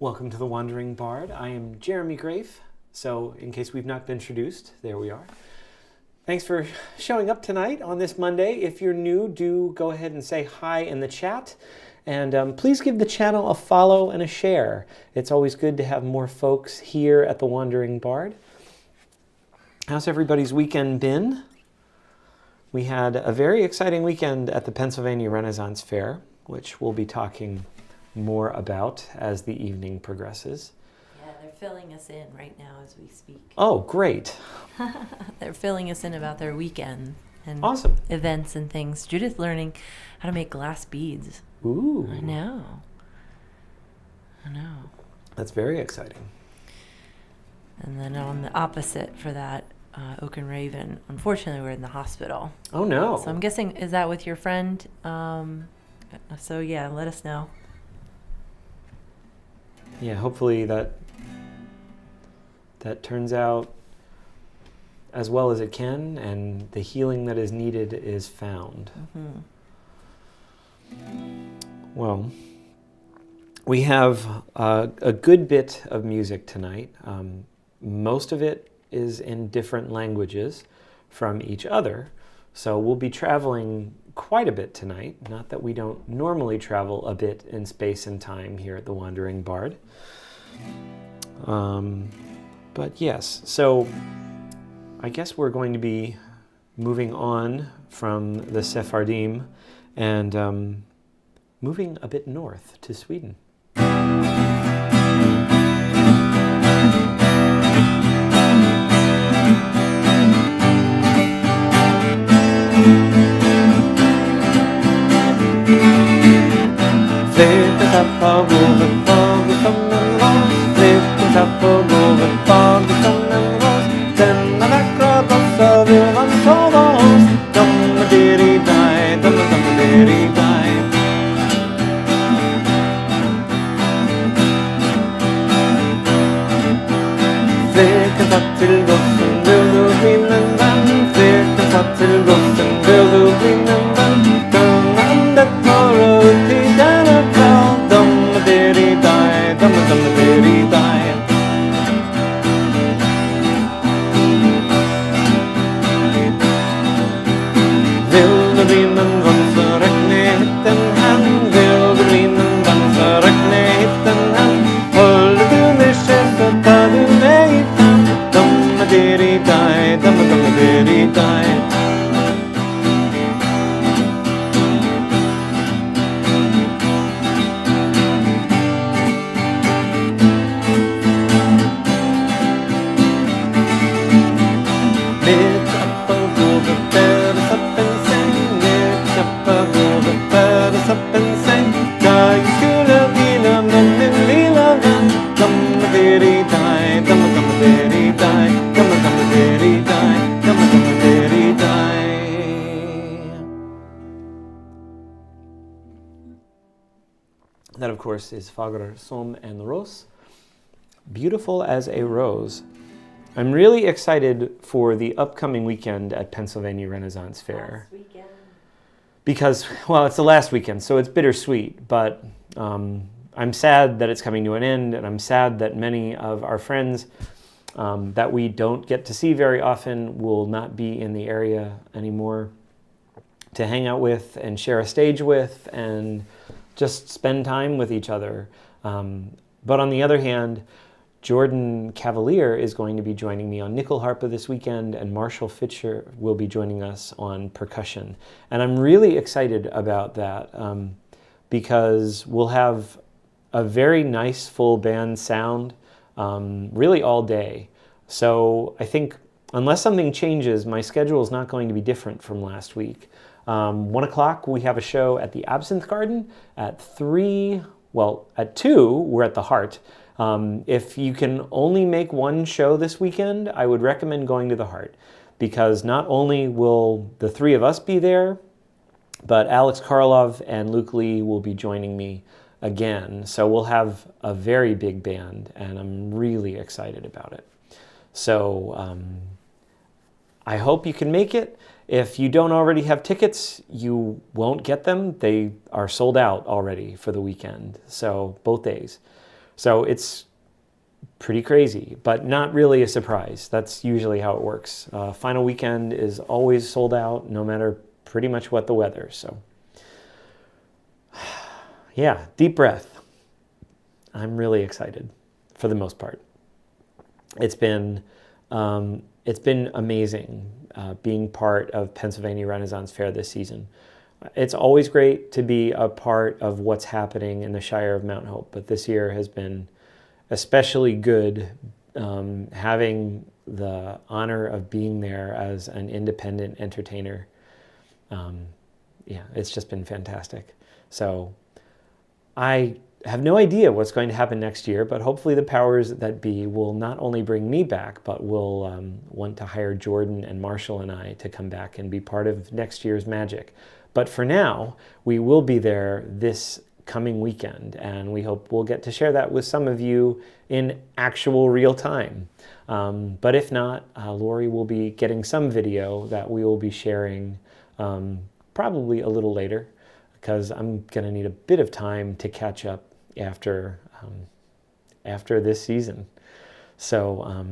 Welcome to The Wandering Bard. I am Jeremy Grafe. So in case we've not been introduced, there we are. Thanks for showing up tonight on this Monday. If you're new, do go ahead and say hi in the chat. And please give the channel a follow and a share. It's always good to have more folks here at The Wandering Bard. How's everybody's weekend been? We had a very exciting weekend at the Pennsylvania Renaissance Fair, which we'll be talking more about as the evening progresses. Yeah, they're filling us in right now as we speak. Oh, great. They're filling us in about their weekend and Awesome. events and things. Judith learning how to make glass beads. Ooh. I know. That's very exciting. And then on the opposite for that, Oak and Raven, unfortunately, we're in the hospital. Oh, no. So I'm guessing, is that with your friend? So yeah, let us know. Yeah, hopefully that turns out as well as it can and the healing that is needed is found. Mm-hmm. Well, we have a good bit of music tonight. Most of it is in different languages from each other. So we'll be traveling quite a bit tonight. Not that we don't normally travel a bit in space and time here at the Wandering Bard. But yes, so I guess we're going to be moving on from the Sephardim and moving a bit north to Sweden. That, of course, is Fagra som en ros, beautiful as a rose. I'm really excited for the upcoming weekend at Pennsylvania Renaissance Fair. Last weekend. Because, well, it's the last weekend, so it's bittersweet, but I'm sad that it's coming to an end, and I'm sad that many of our friends that we don't get to see very often will not be in the area anymore to hang out with and share a stage with and just spend time with each other. But on the other hand, Jordan Cavalier is going to be joining me on nickel harpa this weekend, and Marshall Fitcher will be joining us on percussion. And I'm really excited about that because we'll have a very nice full band sound really all day. So I think unless something changes, my schedule is not going to be different from last week. 1 o'clock, we have a show at the Absinthe Garden. At 2, we're at the Heart. If you can only make one show this weekend, I would recommend going to the Heart, because not only will the three of us be there, but Alex Karlov and Luke Lee will be joining me again. So we'll have a very big band, and I'm really excited about it. So I hope you can make it. If you don't already have tickets, you won't get them. They are sold out already for the weekend, so both days. So it's pretty crazy, but not really a surprise. That's usually how it works. Final weekend is always sold out, no matter pretty much what the weather. So yeah, deep breath. I'm really excited for the most part. It's been amazing being part of Pennsylvania Renaissance Fair this season. It's always great to be a part of what's happening in the Shire of Mount Hope, but this year has been especially good, having the honor of being there as an independent entertainer. Yeah, it's just been fantastic. So I have no idea what's going to happen next year, but hopefully the powers that be will not only bring me back, but will want to hire Jordan and Marshall and I to come back and be part of next year's magic. But for now, we will be there this coming weekend, and we hope we'll get to share that with some of you in actual real time. But if not, Lori will be getting some video that we will be sharing probably a little later, because I'm going to need a bit of time to catch up after this season. So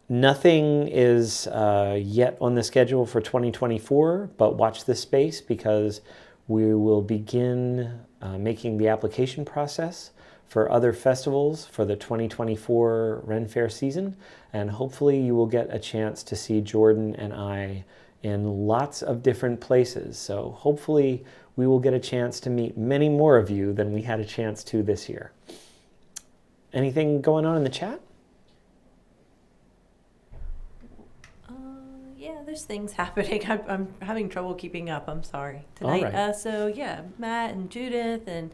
nothing is yet on the schedule for 2024, but watch this space, because we will begin making the application process for other festivals for the 2024 Ren Faire season, and hopefully you will get a chance to see Jordan and I in lots of different places. So hopefully we will get a chance to meet many more of you than we had a chance to this year. Anything going on in the chat? Yeah, there's things happening. I'm having trouble keeping up. I'm sorry tonight. All right. So yeah, Matt and Judith and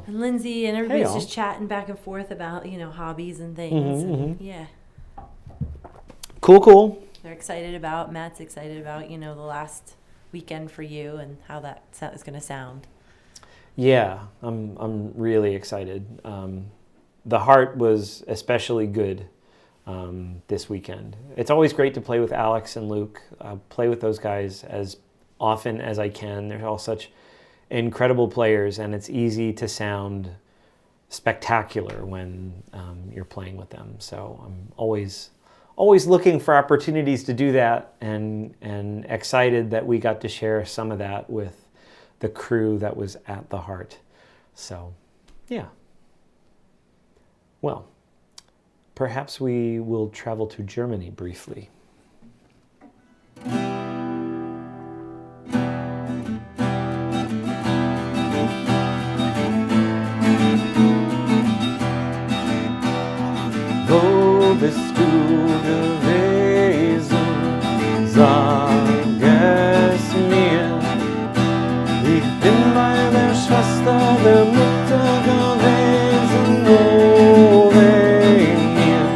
Lindsay and Hey, everybody's y'all. just chatting back and forth about hobbies and things. And yeah, Cool. they're excited about. Matt's excited about the last weekend for you and how that is going to sound. Yeah, I'm really excited. The heart was especially good this weekend. It's always great to play with Alex and Luke. Play with those guys as often as I can. They're all such incredible players, and it's easy to sound spectacular when you're playing with them. So I'm always looking for opportunities to do that, and excited that we got to share some of that with the crew that was at the Heart. So, yeah. Well, perhaps we will travel to Germany briefly. Wo bist du gewesen? Sag es mir. Ich bin bei der Schwester der Mutter gewesen, oh weh mir.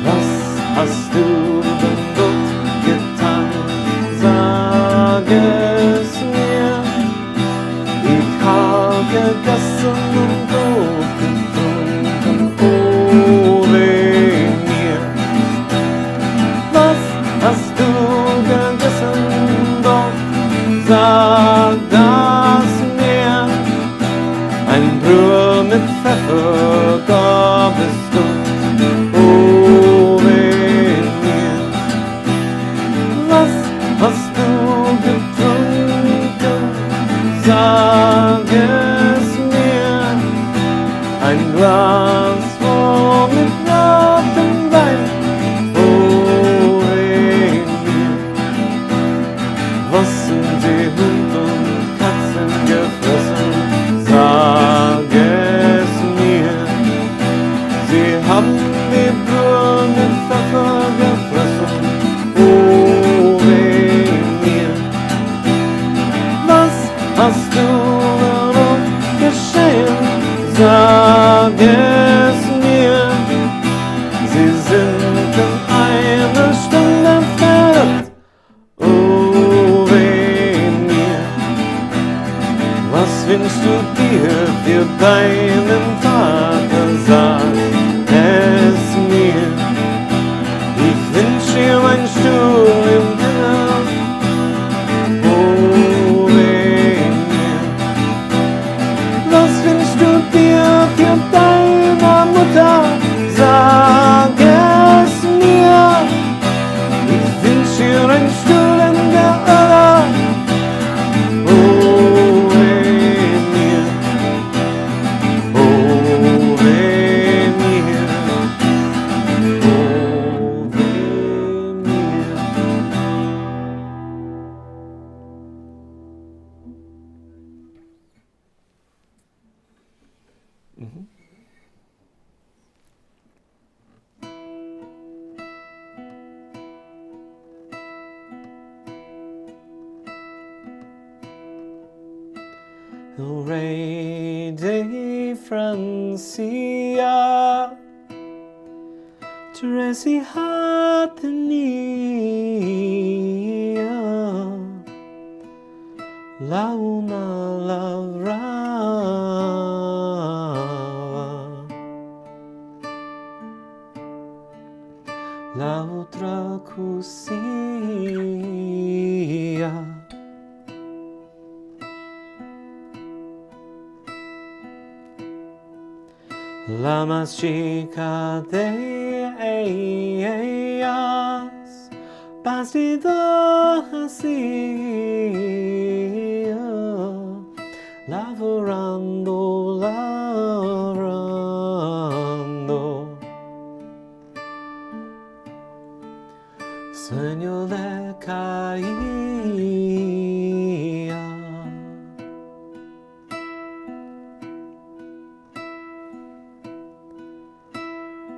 Was hast du denn dort getan? Sag es mir. Ich hab gegessen und Brot getrunken, oh weh mir. Was hast du gegessen dort? Sag das mir. Ein Brühe mit Pfeffer gab es dort, oh weh mir. Was hast du getrunken? Sag es mir. Ein Glas voll mit rotem Wein, oh weh mir. Was sind die Hund und Katzen gefressen? Sag es mir. Sie haben die Brühe mit Pfeffer gefressen, oh weh mir. Was hast du dort geschehen? Sag es mir. Sie sind in einer Stunde verrückt, oh weh mir. Was wünschst du dir für deinen Vater? Sag es mir. Ich wünsch ihr einen Stuhl im Himmel, oh weh mir. Was wünschst du Più deiner Mutter, sag es mir. Ich wünsch dir ein Stuhl in der Hölle. Oh, Emil. Oh, Emil. Oh, Emil. O Re de Francia, Teresi Hatnia, La una lavrava, la otra cucia. La más chica de ellas, bastida así, lavorando, lavorando, sueño le caía.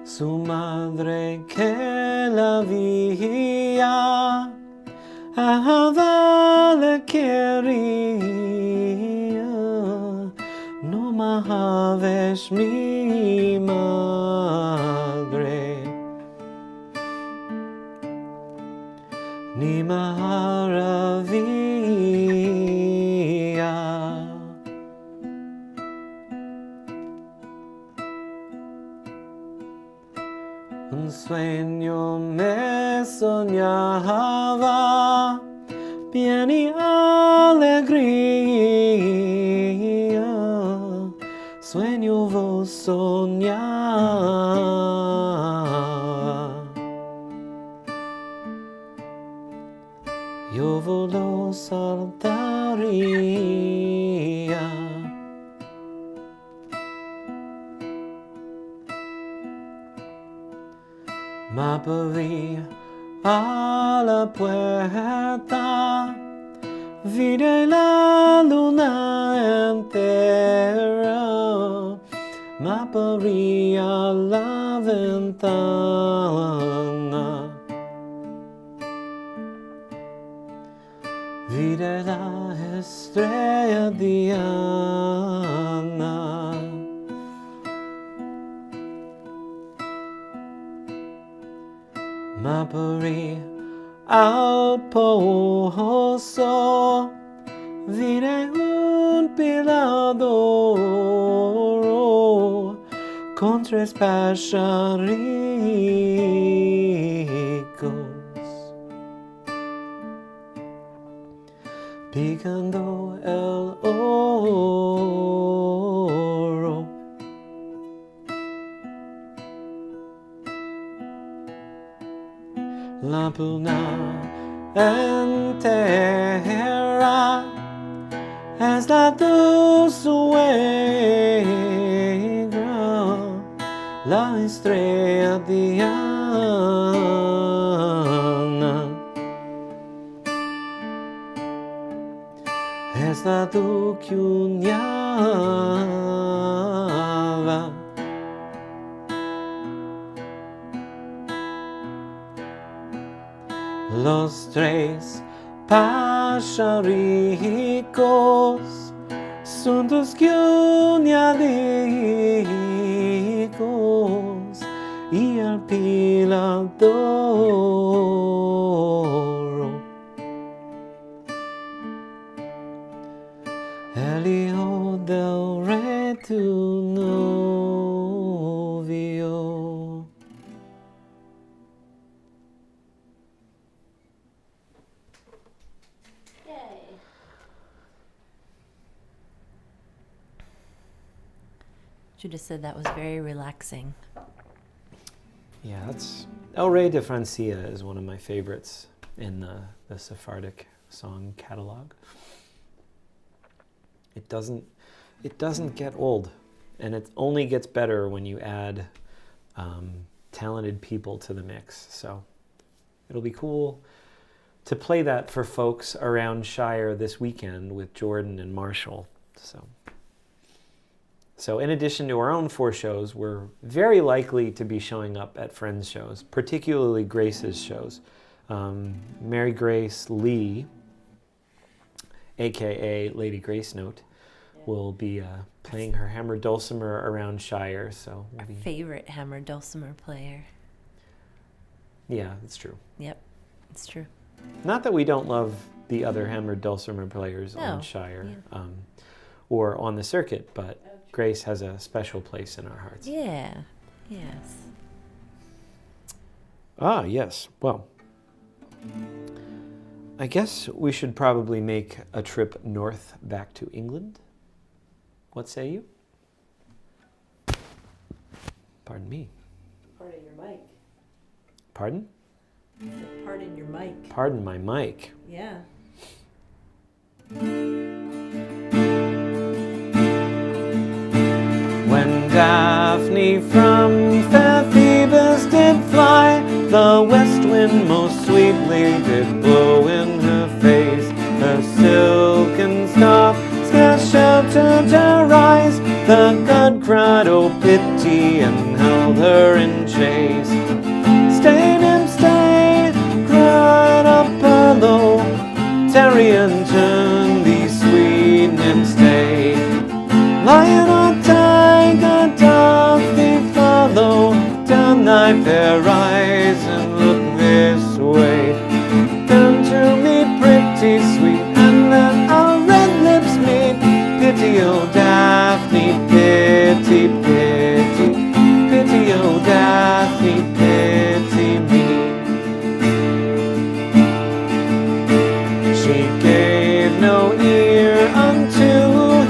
Su madre que la veía, a le quería, no más ves mi madre, ni maravilla. Un sueño me soñaba, bien y alegría. Sueño vos soñaba, yo vos lo saltaría. Ma abrí a la puerta, vide la luna entera. Ma abrí a la ventana, vide la estrella Diana. M'apri al pozo, vide un pilar d'oro con tres pajaricos picando el oro. La luna entera es la tu suegra, la estrella Diana es la tu cuñada. Los tres pajaricos son tus cuñadicos y el pilar d'oro, el hijo del rey tu novio. She just said that was very relaxing. Yeah, that's El Rey de Francia is one of my favorites in the Sephardic song catalog. It doesn't get old, and it only gets better when you add talented people to the mix. So it'll be cool to play that for folks around Shire this weekend with Jordan and Marshall. So in addition to our own 4 shows, we're very likely to be showing up at friends' shows, particularly Grace's shows. Mary Grace Lee, a.k.a. Lady Grace Note, will be playing her hammered dulcimer around Shire. So Our favorite hammered dulcimer player. Yeah, it's true. Yep, it's true. Not that we don't love the other hammered dulcimer players on Shire or on the circuit, but Grace has a special place in our hearts. Yeah, yes. Ah, yes. Well, I guess we should probably make a trip north back to England. What say you? Pardon me. Pardon your mic. Pardon? Pardon your mic. Pardon my mic. Yeah. When Daphne from fair Phoebus did fly, the west wind most sweetly did blow in her face. Her silken scarf scarce sheltered her eyes. The god cried, "Oh pity," and held her in chase. "Stay, nymph, stay," cried Apollo. "Tarry and turn thee, sweet nymph, stay. Lion or tiger doth thee follow? Turn thy fair eyes and look this way. Turn to me, pretty sweet, and then our red lips meet. Pity, oh Daphne, pity, pity. Pity, oh Daphne, pity me." She gave no ear unto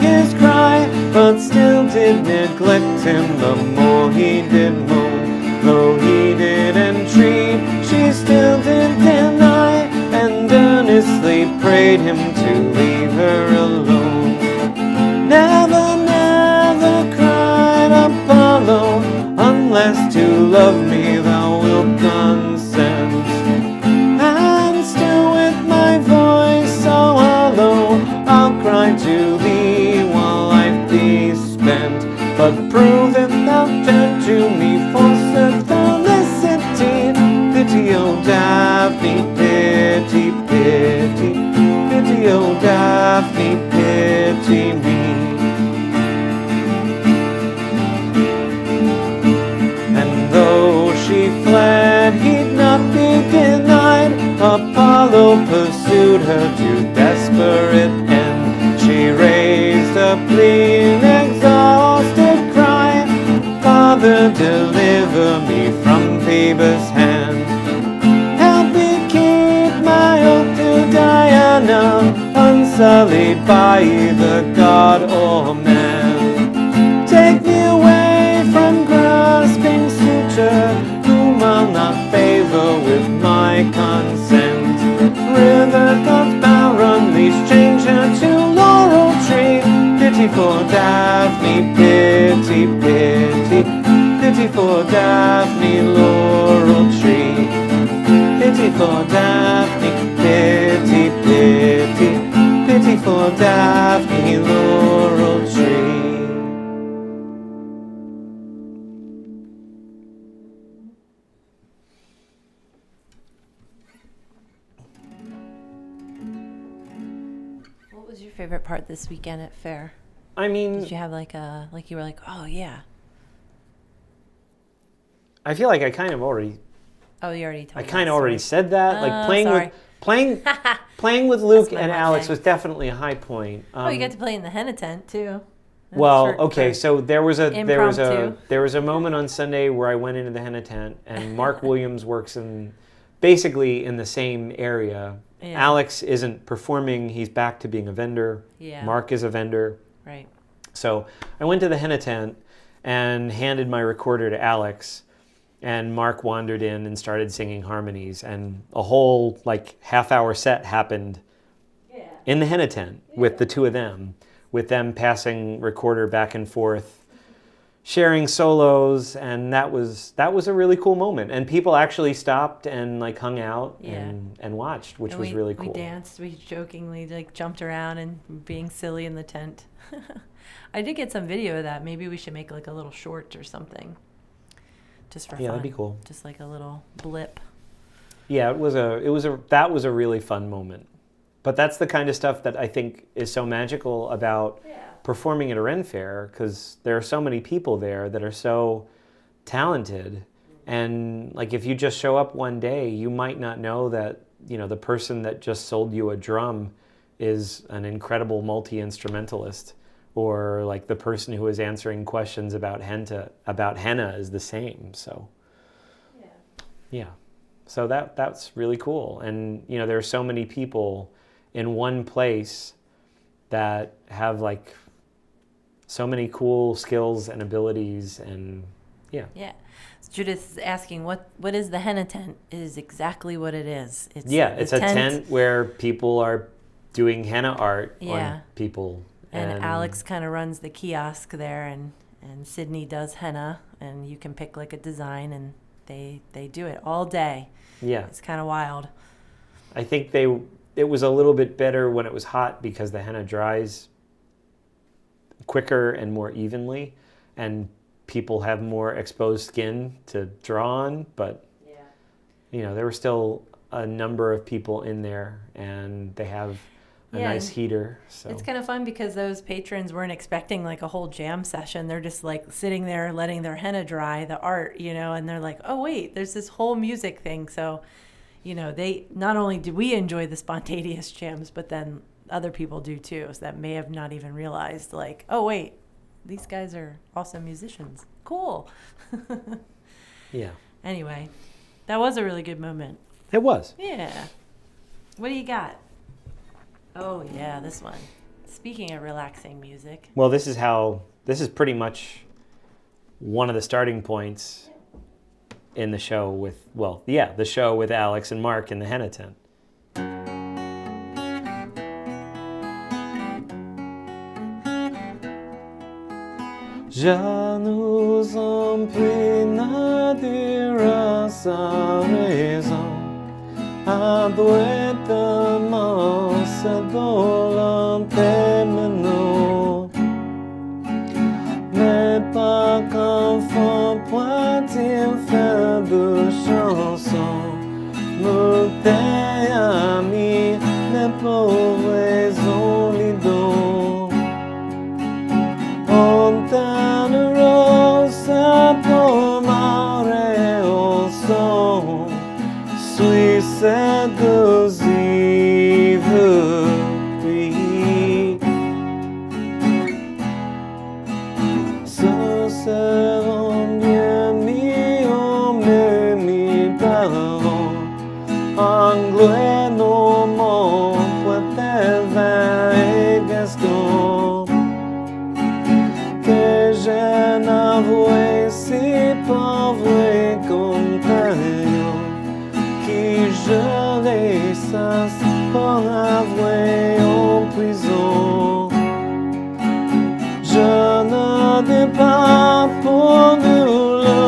his cry, but still did neglect him the more he did moan. Though he did entreat, she still did deny, and earnestly prayed him to leave her alone. "Never, never," cried Apollo, "unless to love me thou wilt consent. And still with my voice so hollow, I'll cry to thee while life be spent. But prove if thou turn to me for such felicity. Pity, oh Daphne, pity, pity. Pity, oh Daphne, pity me." And though she fled, he'd not be denied. Apollo pursued her to desperate end. She raised a plea, an exhausted cry, "Father, deliver me from Phoebus' hand. Help me keep my oath to Diana, unsullied by either god or man. Take me away from grasping suitor, whom I'll not favor with my consent. River gods bow, unleash, change her to laurel tree. Pity for Daphne, pity, pity. Pity for Daphne, laurel tree. Pity for Daphne, pity, pity. Pity for Daphne, laurel tree. What was your favorite part this weekend at Fair? I mean, Did you have you were like, oh yeah. I feel like I kind of already Oh, you already told I me kind that of already story. said that. Like sorry. playing with Luke my and Monday. Alex was definitely a high point. Oh, you got to play in the henna tent too. That's Well, for- okay, for- so there was a Impromptu. moment on Sunday where I went into the henna tent, and Mark Williams works basically in the same area. Yeah. Alex isn't performing; he's back to being a vendor. Yeah. Mark is a vendor. Right. So I went to the henna tent, and handed my recorder to Alex. And Mark wandered in and started singing harmonies, and a whole like half-hour set happened in the henna tent with the two of them, with them passing recorder back and forth, sharing solos, and that was a really cool moment. And people actually stopped and like hung out and watched, which was really cool. We danced, we jokingly like jumped around and being silly in the tent. I did get some video of that. Maybe we should make like a little short or something. Just for fun. That'd be cool. Just like a little blip. Yeah, that was a really fun moment. But that's the kind of stuff that I think is so magical about performing at a Ren Faire, because there are so many people there that are so talented. And like if you just show up one day, you might not know that, you know, the person that just sold you a drum is an incredible multi-instrumentalist. Or like the person who is answering questions about henna is the same. So yeah. So that's really cool. And you know, there are so many people in one place that have like so many cool skills and abilities, and yeah. So Judith is asking what is the henna tent? It is exactly what it is. It's a tent where people are doing henna art on people. And Alex kind of runs the kiosk there, and Sydney does henna, and you can pick like a design, and they do it all day. Yeah. It's kind of wild. I think it was a little bit better when it was hot because the henna dries quicker and more evenly, and people have more exposed skin to draw on, but you know, there were still a number of people in there, and they have a nice heater. So it's kind of fun because those patrons weren't expecting like a whole jam session. They're just like sitting there letting their henna dry, the art, you know, and they're like, oh wait, there's this whole music thing. So, you know, they not only did we enjoy the spontaneous jams, but then other people do too, so that may have not even realized like, oh wait, these guys are awesome musicians. Cool. Yeah. Anyway, that was a really good moment. It was. Yeah. What do you got? Oh, yeah, this one. Speaking of relaxing music. Well, this is pretty much one of the starting points in the show with, the show with Alex and Mark in the henna tent. Ja nous en prie, Nadira sa raison. Aduetement se dolantemeno, mais pas qu'enfant point-il faire de chansons. Multes amis, les pauvres olidons. Ontane rosa pomare au son. Seduzive puis ce seront bien mis au mi parlons anglais normand poitel vin et gaston que je n'avouais si pauvre compagnon qui je les sens pour avouer en prison. Je ne dis pas pour nous le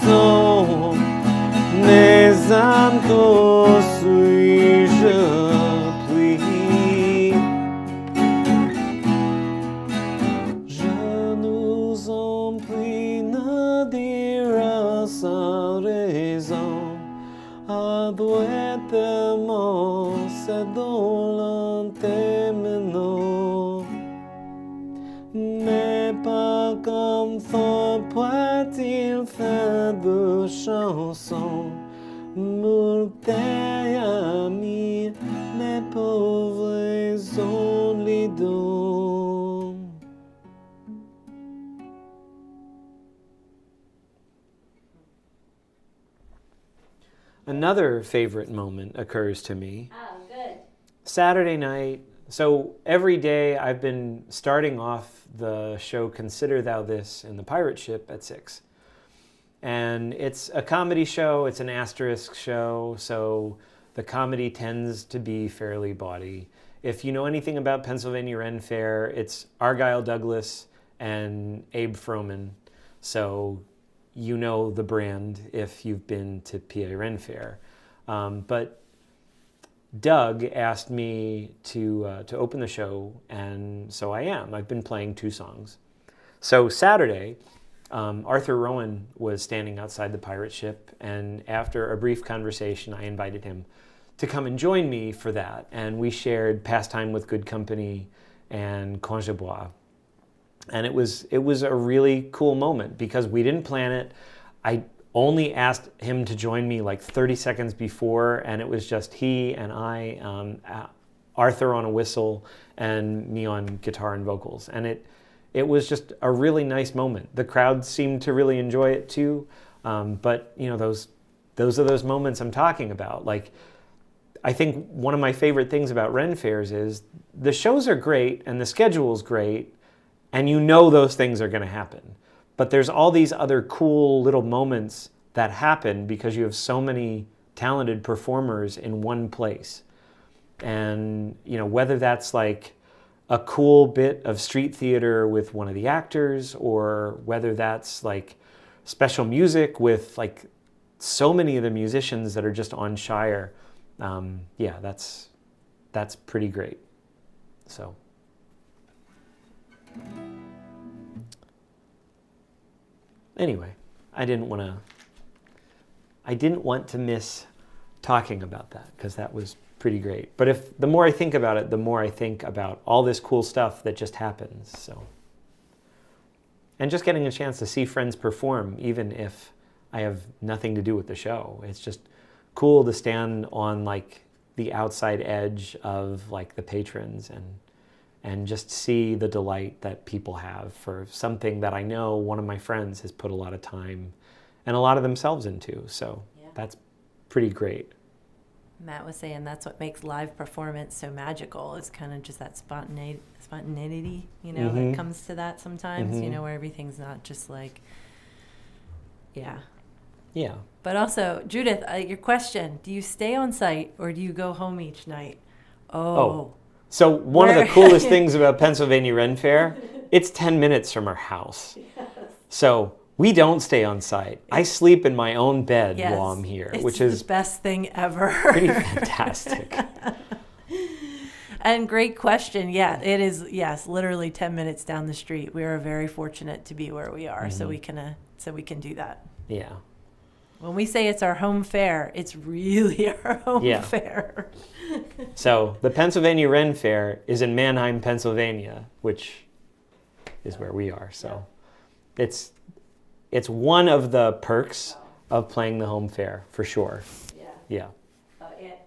retressons, mais encore suis-je pris. Je nous en prie, ne dira sans raison. Aduetement se dolantemeno, mais pas comme fort peut-il faire de chansons. Multes amis, les pauvres ont les dons. Another favorite moment occurs to me. Oh, good. Saturday night, So every day I've been starting off the show Consider Thou This in the pirate ship at 6. And it's a comedy show, it's an asterisk show, so the comedy tends to be fairly bawdy. If you know anything about Pennsylvania Ren Faire, it's Argyle Douglas and Abe Froman. So you know the brand if you've been to PA Ren Faire. But Doug asked me to open the show, and so I am. I've been playing 2 songs. So Saturday, Arthur Rowan was standing outside the pirate ship, and after a brief conversation, I invited him to come and join me for that. And we shared Pastime with Good Company and Congé Bois. And it was a really cool moment because we didn't plan it. I only asked him to join me like 30 seconds before, and it was just he and I, Arthur on a whistle, and me on guitar and vocals. And it was just a really nice moment. The crowd seemed to really enjoy it too. But you know, those are those moments I'm talking about. Like, I think one of my favorite things about Ren Fairs is the shows are great and the schedule's great, and you know those things are going to happen. But there's all these other cool little moments that happen because you have so many talented performers in one place. And you know, whether that's like a cool bit of street theater with one of the actors, or whether that's like special music with like so many of the musicians that are just on Shire, yeah, that's pretty great. So anyway, I didn't want to miss talking about that because that was pretty great. But the more I think about it, the more I think about all this cool stuff that just happens. So, and just getting a chance to see friends perform, even if I have nothing to do with the show. It's just cool to stand on like the outside edge of like the patrons and just see the delight that people have for something that I know one of my friends has put a lot of time and a lot of themselves into. So yeah, that's pretty great. Matt was saying that's what makes live performance so magical. It's kind of just that spontaneity, you know, that comes to that sometimes, you know, where everything's not just like, yeah. Yeah. But also, Judith, your question, do you stay on site or do you go home each night? Oh. So one of the coolest things about Pennsylvania Ren Faire, it's 10 minutes from our house. Yes. So we don't stay on site. I sleep in my own bed while I'm here, which is the best thing ever. Pretty fantastic. And great question. Yeah, it is. Yes, literally 10 minutes down the street. We are very fortunate to be where we are, so we can do that. Yeah. When we say it's our home fair, it's really our home fair. So the Pennsylvania Ren Faire is in Manheim, Pennsylvania, which is where we are. So it's one of the perks of playing the home fair, for sure. Yeah.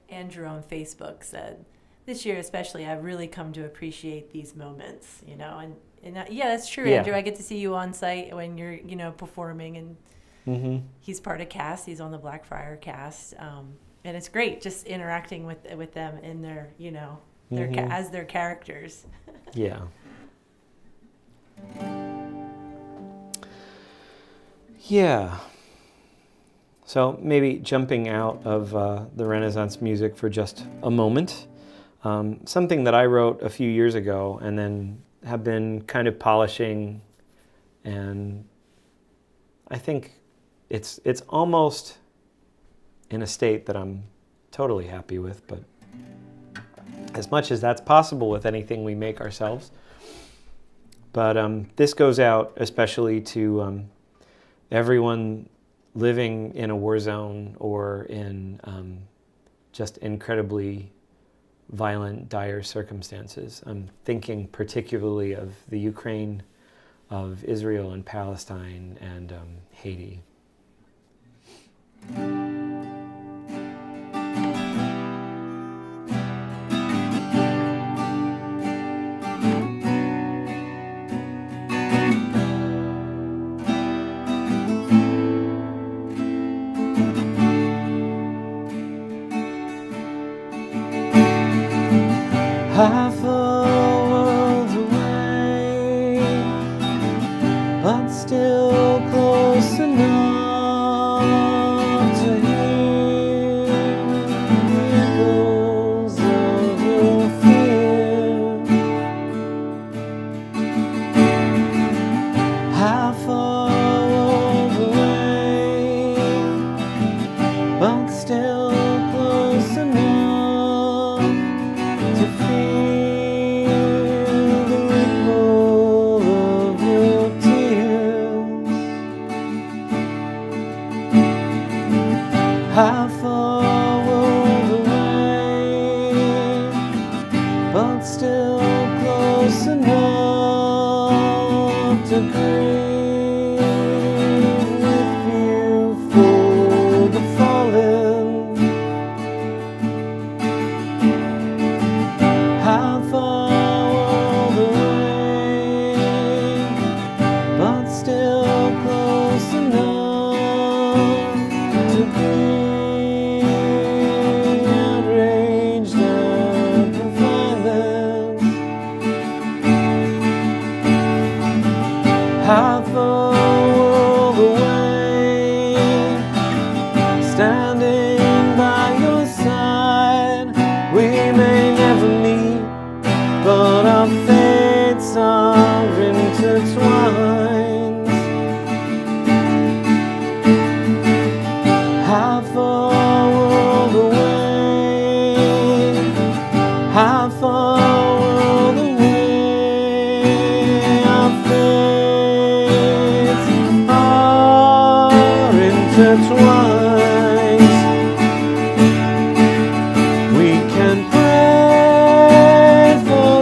Andrew on Facebook said, this year especially, I've really come to appreciate these moments, you know. And yeah, that's true, Andrew. I get to see you on site when you're, you know, performing, and he's part of cast. He's on the Blackfriar cast. And it's great just interacting with them in their, you know, as their characters. Yeah. Yeah. So maybe jumping out of the Renaissance music for just a moment, something that I wrote a few years ago and then have been kind of polishing, and I think it's almost in a state that I'm totally happy with, but as much as that's possible with anything we make ourselves. But this goes out especially to everyone living in a war zone or in just incredibly violent, dire circumstances. I'm thinking particularly of the Ukraine, of Israel and Palestine, and Haiti. I still close enough to hear the echoes of your fear. Half far away, but still close enough to feel the ripple of your tears. Half far away, but still close enough to grieve with you for the fallen. How far away, but still close enough to be outraged and confined. How far away, standing by your side, we may never meet, but our fates are intertwined. How far away, how far away, our fates are intertwined. We can pray for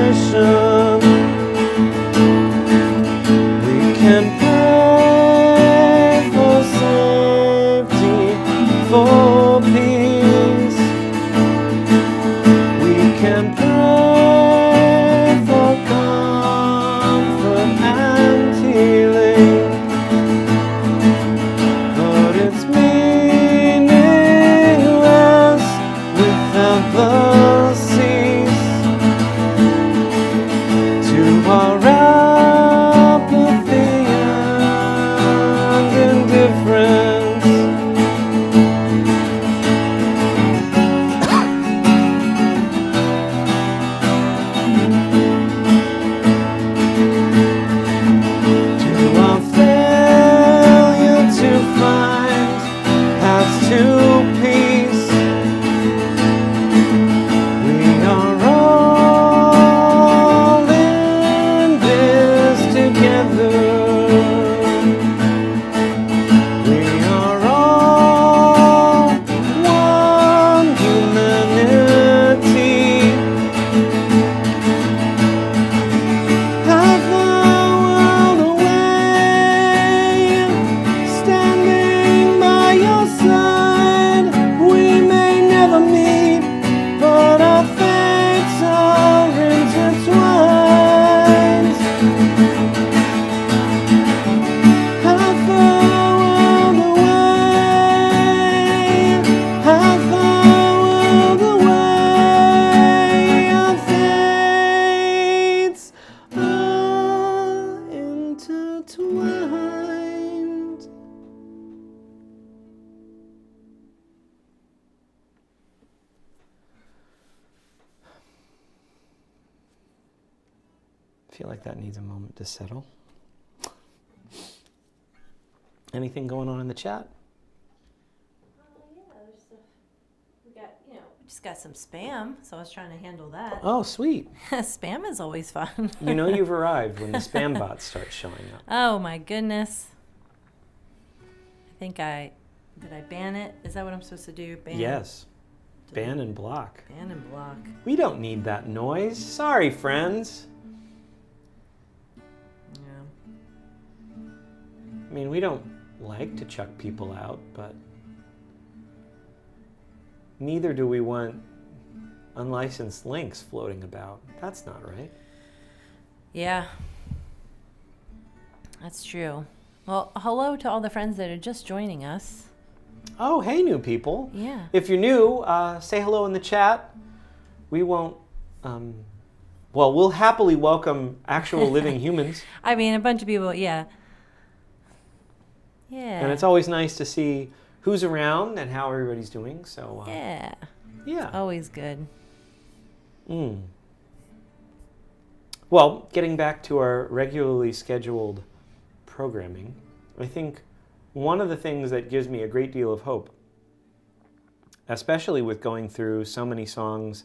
restoration. We can pray for safety, for peace. We can pray for comfort and healing. But it's meaningless without the cease to our apathy and indifference. To our failure to find paths to peace. We are all in this together. We are all one humanity. Half the world away, standing by your side, we may never meet, but our fates are intertwined. Half the world away, half the world away, our fates are intertwined. I feel like that needs a moment to settle. Anything going on in the chat? Yeah, there's stuff. We just got some spam, so I was trying to handle that. Oh, sweet. Spam is always fun. You know you've arrived when the spam bot starts showing up. Oh my goodness. Did I ban it? Is that what I'm supposed to do? Ban? Yes. Ban and block. Ban and block. We don't need that noise. Sorry, friends. Yeah. I mean, we don't like to chuck people out, but neither do we want unlicensed links floating about. That's not right. Yeah. That's true. Well, hello to all the friends that are just joining us. Oh, hey, new people. Yeah. If you're new, say hello in the chat. We won't Well, we'll happily welcome actual living humans. I mean, a bunch of people, yeah. Yeah. And it's always nice to see who's around and how everybody's doing. So, yeah. yeah. Always good. Well, getting back to our regularly scheduled programming, I think one of the things that gives me a great deal of hope, especially with going through so many songs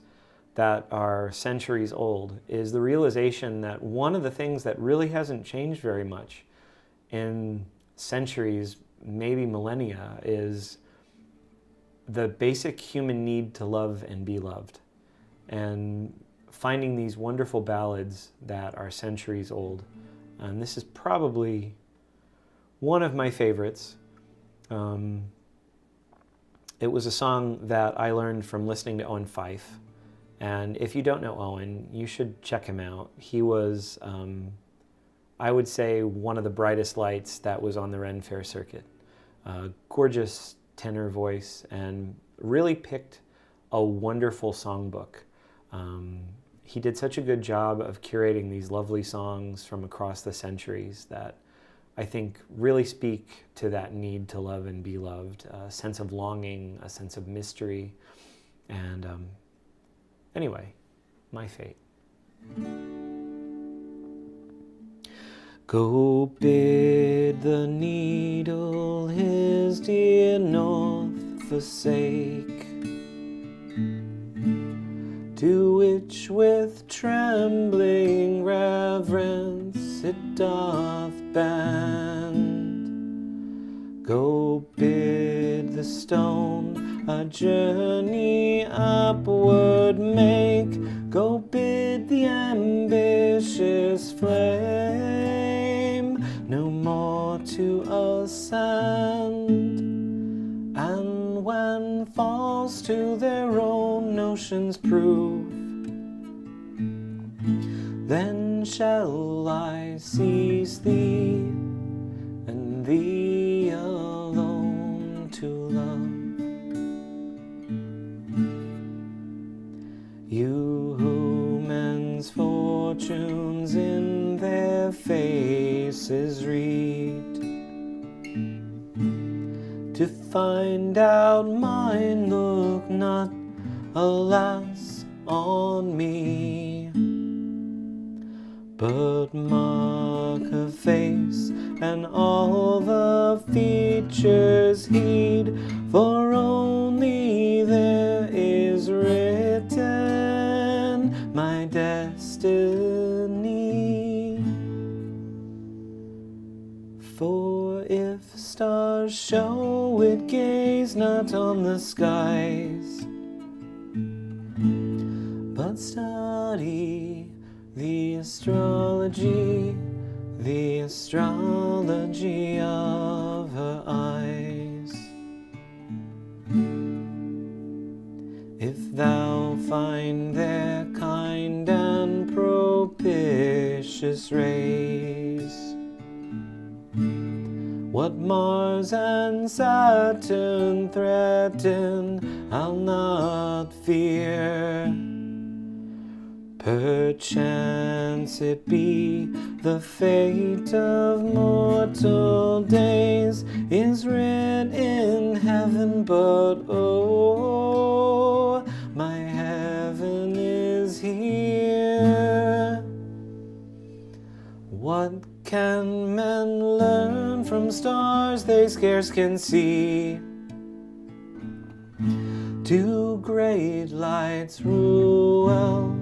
that are centuries old, is the realization that one of the things that really hasn't changed very much in centuries, maybe millennia, is the basic human need to love and be loved. And finding these wonderful ballads that are centuries old. And this is probably one of my favorites. It was a song that I learned from listening to Owen Fife. And if you don't know Owen, you should check him out. He was, I would say, one of the brightest lights that was on the Ren Faire circuit. Gorgeous tenor voice, and really picked a wonderful songbook. He did such a good job of curating these lovely songs from across the centuries that I think really speak to that need to love and be loved, a sense of longing, a sense of mystery. And anyway, my fate. Go bid the needle his dear north forsake, to which with trembling reverence it doth bend. Go bid the stone a journey upward make, go bid the ambitious flame no more to ascend, and when false to their own notions prove, then shall I seize thee, and thee alone to love. You who men's fortunes in their faces read, to find out mine look not, alas, on me, but mark her face and all the features heed, for only there is written my destiny. For if stars show it, gaze not on the skies, but study the astrology of her eyes. If thou find their kind and propitious rays, what Mars and Saturn threaten, I'll not fear. Perchance it be the fate of mortal days is writ in heaven, but oh, my heaven is here. What can men learn from stars they scarce can see? Two great lights rule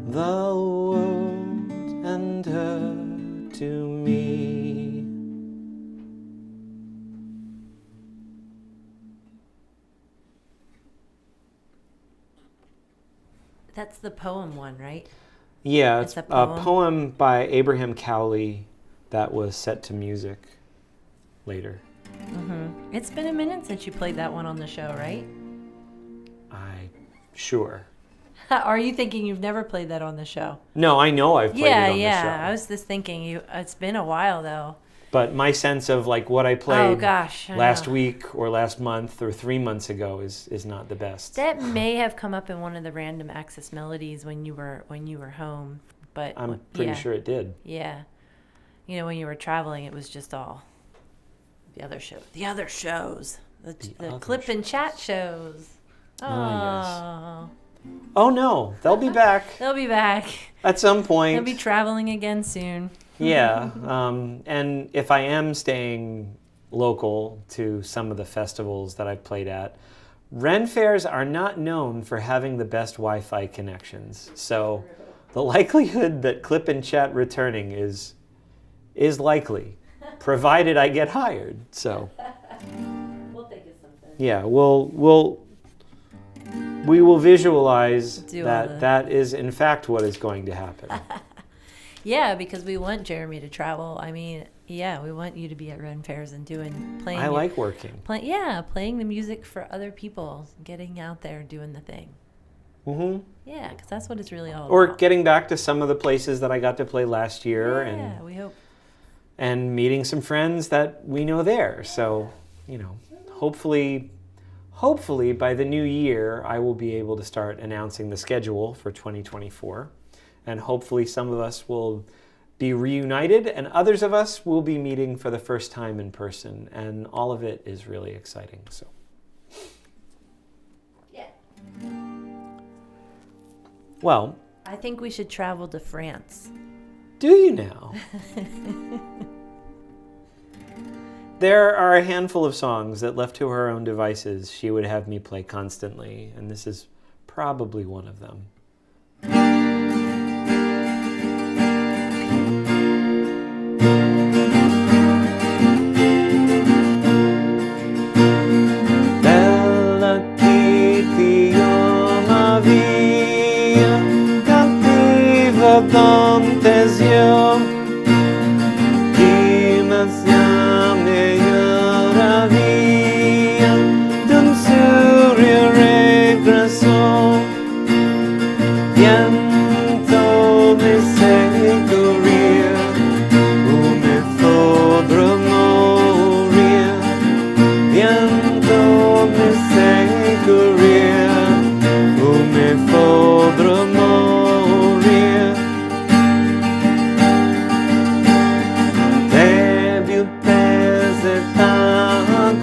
the world and her to me. That's the poem one, right? Yeah, it's It's a poem by Abraham Cowley that was set to music later. Mm-hmm. It's been a minute since you played that one on the show, right? Sure. Are you thinking you've never played that on the show? No, I know I've played it on the show. Yeah. I was just thinking it's been a while though. But my sense of like what I played I last know. week or last month or 3 months ago is not the best. That may have come up in one of the random access melodies when you were home, but I'm pretty sure it did. Yeah, you know, when you were traveling, it was just all the other shows, the clip and chat shows. Oh, Oh no, they'll be back they'll be back. at some point. They'll be traveling again soon. Yeah, and if I am staying local to some of the festivals that I've played at, Ren Fairs are not known for having the best Wi-Fi connections. So the likelihood that Clip and Chat returning is likely, provided I get hired. So We'll think of something. yeah, we will visualize Do all that that is in fact what is going to happen. Yeah, because we want Jeremy to travel. I mean, yeah, we want you to be at Ren Fairs and playing. I like working. Playing the music for other people, getting out there, doing the thing. Mm-hmm. Yeah, because that's what it's really all Or about. getting back to some of the places that I got to play last year, Yeah, we hope. and meeting some friends that we know there. So, you know, hopefully by the new year, I will be able to start announcing the schedule for 2024. And hopefully some of us will be reunited and others of us will be meeting for the first time in person. And all of it is really exciting. So, Yeah. well, I think we should travel to France. do you now? There are a handful of songs that, left to her own devices, she would have me play constantly, and this is probably one of them. Bella che la via, cattiva dans tes yeux, qui me meravilla d'un sourire regresso, bientôt me secourir, ou me faudra mourir, bientôt me secourir, ou me faudra mourir. Tes beautés et ta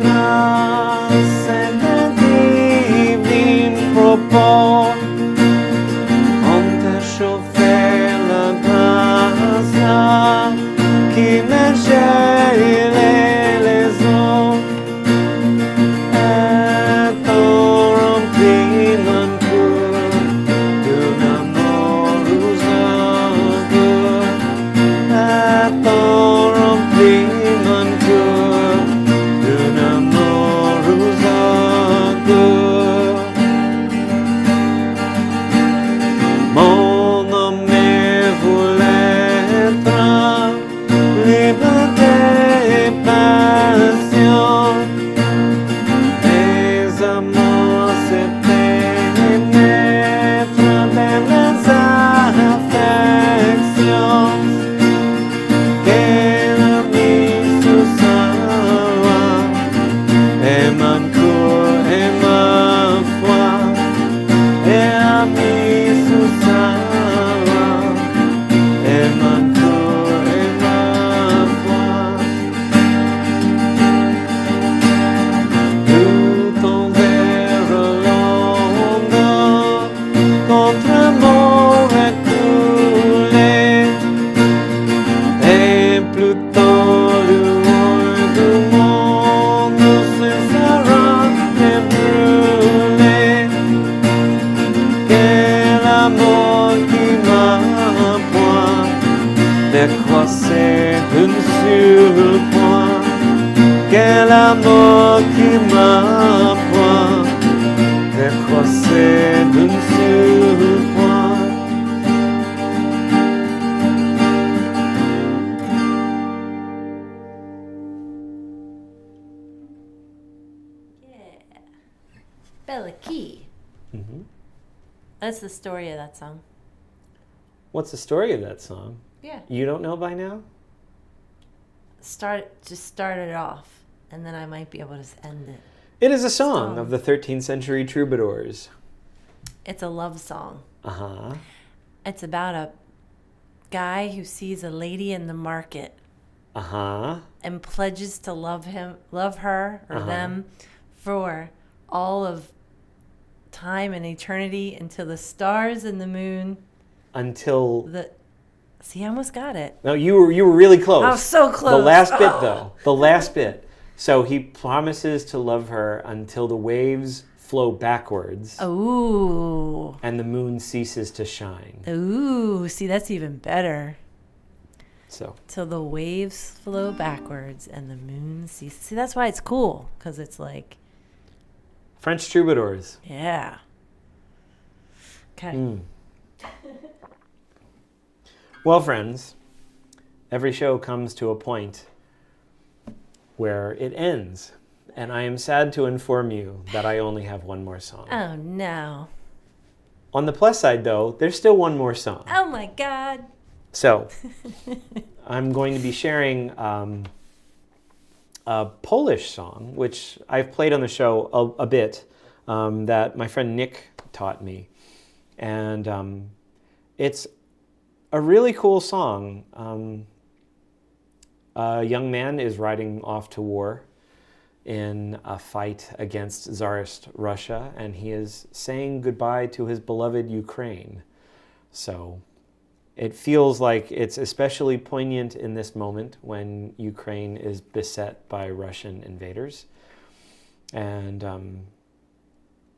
grâce et tes divins propos ont échauffé la grâce qui me gèle les os et t'ont rempli mon cœur d'un amour aveugle et t'ont rempli mon cœur d'un amour aveugle. Mon homme voulait être liberté et passion. Mes amants s'étaient maîtres de mes affections. Qu'elle a mis sous sa loi, et mon cœur et ma foi. Elle a mis sous sa loi, et mon cœur et ma foi. Tout envers l'onde, contre mon écoulé, et plutôt loin du monde se sera brûlé. Quel amour qui m'a point décroissé d'un seul point. Quel amour qui m'a point décroissé d'un seul point. Yeah. Bella Key. That's the story of that song. What's the story of that song? Yeah. You don't know by now? start it off, and then I might be able to end it. It is a song of the 13th century troubadours. It's a love song. Uh-huh. It's about a guy who sees a lady in the market. Uh-huh. And pledges to love her or them for all of time and eternity until the stars and the moon. See, I almost got it. No, you were really close. I was so close. The last bit, though. The last bit. So he promises to love her until the waves flow backwards. Ooh. And the moon ceases to shine. Ooh. See, that's even better. So. Till the waves flow backwards and the moon ceases. See, that's why it's cool. Because it's like... French troubadours. Yeah. Okay. Well, friends, every show comes to a point where it ends. And I am sad to inform you that I only have one more song. Oh, no. On the plus side, though, there's still one more song. Oh, my God. So, I'm going to be sharing a Polish song, which I've played on the show a bit, that my friend Nick taught me. And it's a really cool song. A young man is riding off to war in a fight against Tsarist Russia, and he is saying goodbye to his beloved Ukraine. So it feels like it's especially poignant in this moment when Ukraine is beset by Russian invaders. And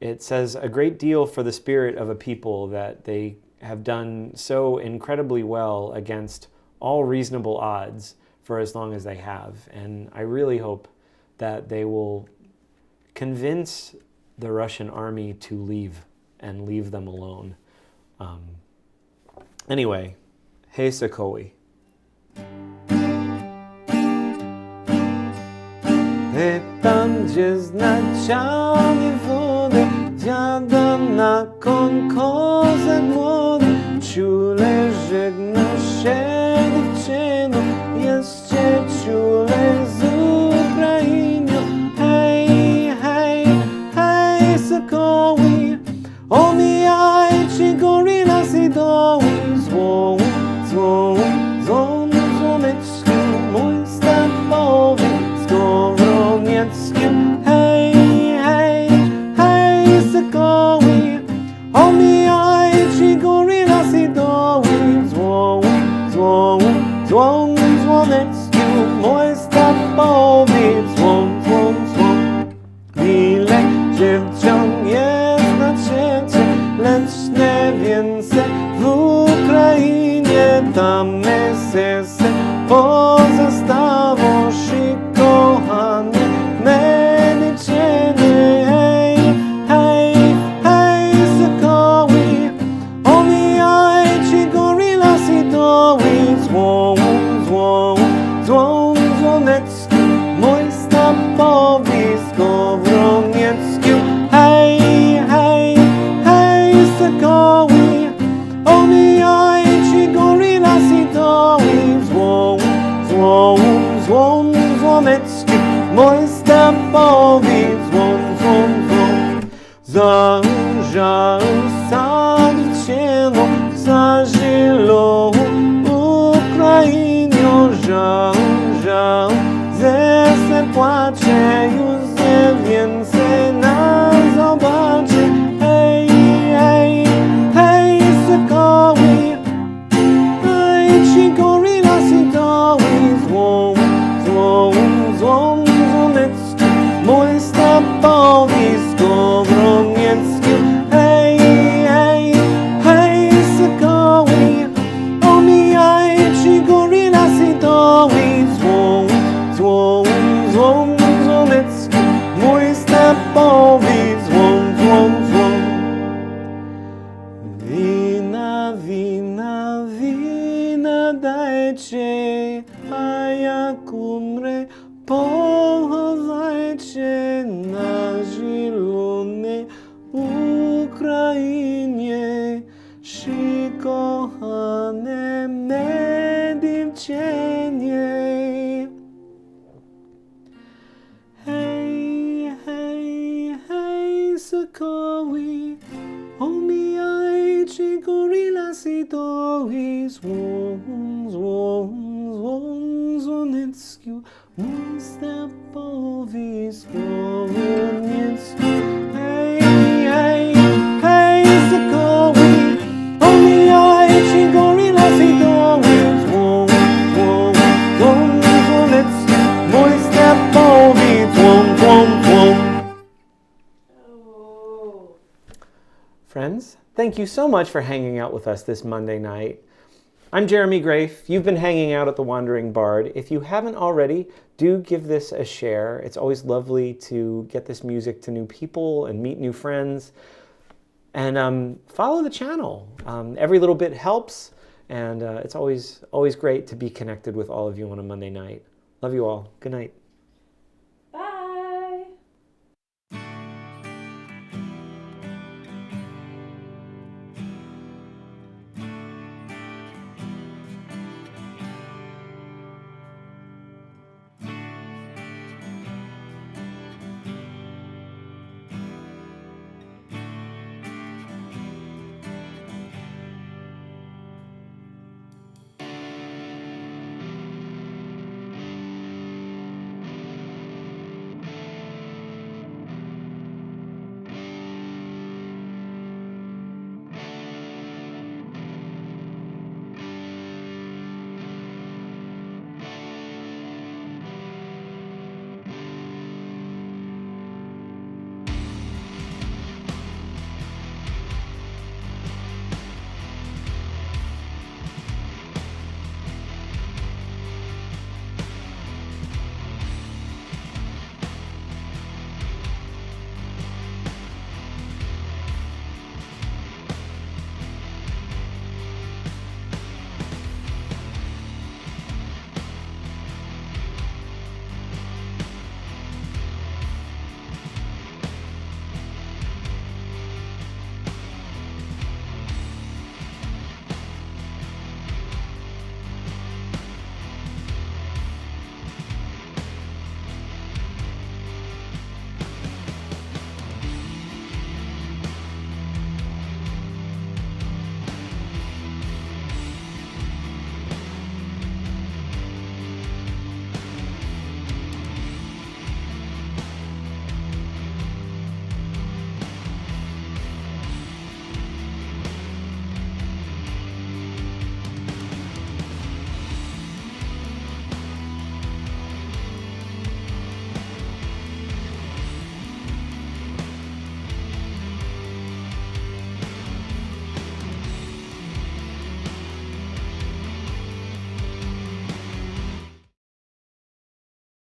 it says a great deal for the spirit of a people that they have done so incredibly well against all reasonable odds for as long as they have. And I really hope that they will convince the Russian army to leave and leave them alone. Anyway, Hej Sokoły. Tam, gdzie znacianie wody, dziada na koń kozak młody, ciule żegna się dziewczyno, jeszcze ciule z Ukrainą. Hej, hej, hej Sokoły, omijajcie góry las i doły, złą, złą, złą, złomeczku, mój stawowy, z Gowronieckiem. Hej, hej, hej Sokoły, omijajcie góry las i doły, złą, złą, złą, złomeczku, mój stawowy, złą, złą, złą. Ile dziewcząt jest na świecie, lecz nie więcej w Ukrainie. Tam serce pozostało się kochane, mnie cienie. Hej, hej, hej Sokoły, omijajcie góry, las i doły, złą, złą, złą, złomeczku, mój stawowy z Gowronieckim. Hej, hej, hej Sokoły, omijajcie góry, las i doły, złą, złą, złą, złomeczku, mój stawowy, złą, złą, złą. Za żal dziewczyną, za zieloną Ukrainą, żal, żal, zesę płacze, już nie więcej nas zobaczy. Hej, hej, hej Sokoły, dajcie góry, las i doły, złą, złą, złą, złomeczku, mój stawowy z Gowronieckim. Hej, hej, hej Sokoły, omijajcie góry, las i doły, złą, złą, złą, złomeczku, mój stawowy, złą, złą, złą. Wina, wina, wina dajcie, a jak umrę, pochowajcie na zielonej Ukrainie. Się kochane me dziewczynie. Wołowis, Wąsoniecku, Stepovis, Wąsoniecku. Hej, hej, hej, Sokoły, omijajcie góry, lasy, doły. Wąsoniecku, mój Stepowic, Friends, thank you so much for hanging out with us this Monday night. I'm Jeremy Grafe. You've been hanging out at the Wandering Bard. If you haven't already, do give this a share. It's always lovely to get this music to new people and meet new friends. And follow the channel. Every little bit helps, and it's always great to be connected with all of you on a Monday night. Love you all. Good night.